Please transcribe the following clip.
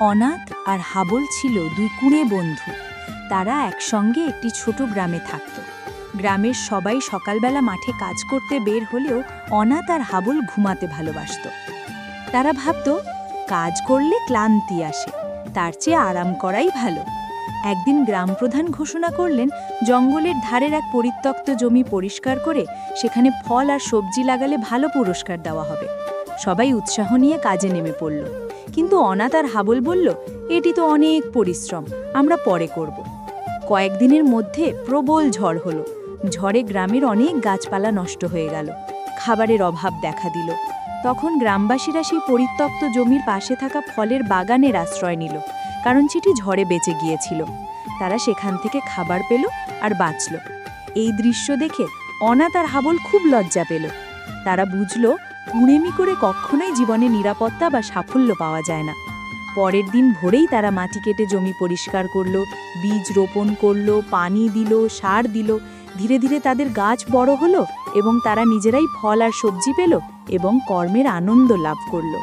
অনাথ আর হাবল ছিল দুই কুঁড়ে বন্ধু। তারা একসঙ্গে একটি ছোট গ্রামে থাকত। গ্রামের সবাই সকালবেলা মাঠে কাজ করতে বের হলেও অনাথ আর হাবল ঘুমাতে ভালোবাসত। তারা ভাবত, কাজ করলে ক্লান্তি আসে, তার চেয়ে আরাম করাই ভালো। একদিন গ্রামপ্রধান ঘোষণা করলেন, জঙ্গলের ধারের এক পরিত্যক্ত জমি পরিষ্কার করে সেখানে ফল আর সবজি লাগালে ভালো পুরস্কার দেওয়া হবে। সবাই উৎসাহ নিয়ে কাজে নেমে পড়ল। কিন্তু অনাথ আর হাবল বলল, এটি তো অনেক পরিশ্রম, আমরা পরে করব। কয়েকদিনের মধ্যে প্রবল ঝড় হলো। ঝড়ে গ্রামের অনেক গাছপালা নষ্ট হয়ে গেল, খাবারের অভাব দেখা দিল। তখন গ্রামবাসীরা সেই পরিত্যক্ত জমির পাশে থাকা ফলের বাগানের আশ্রয় নিল, কারণ সেটি ঝড়ে বেঁচে গিয়েছিল। তারা সেখান থেকে খাবার পেল আর বাঁচল। এই দৃশ্য দেখে অনাথ আর হাবল খুব লজ্জা পেল। তারা বুঝল, কুঁড়েমি করে কখনোই জীবনে নিরাপত্তা বা সাফল্য পাওয়া যায় না। পরের দিন ভোরেই তারা মাটি কেটে জমি পরিষ্কার করল, বীজ রোপণ করল, পানি দিল, সার দিল। ধীরে ধীরে তাদের গাছ বড় হলো এবং তারা নিজেরাই ফল আর সবজি পেল এবং কর্মের আনন্দ লাভ করল।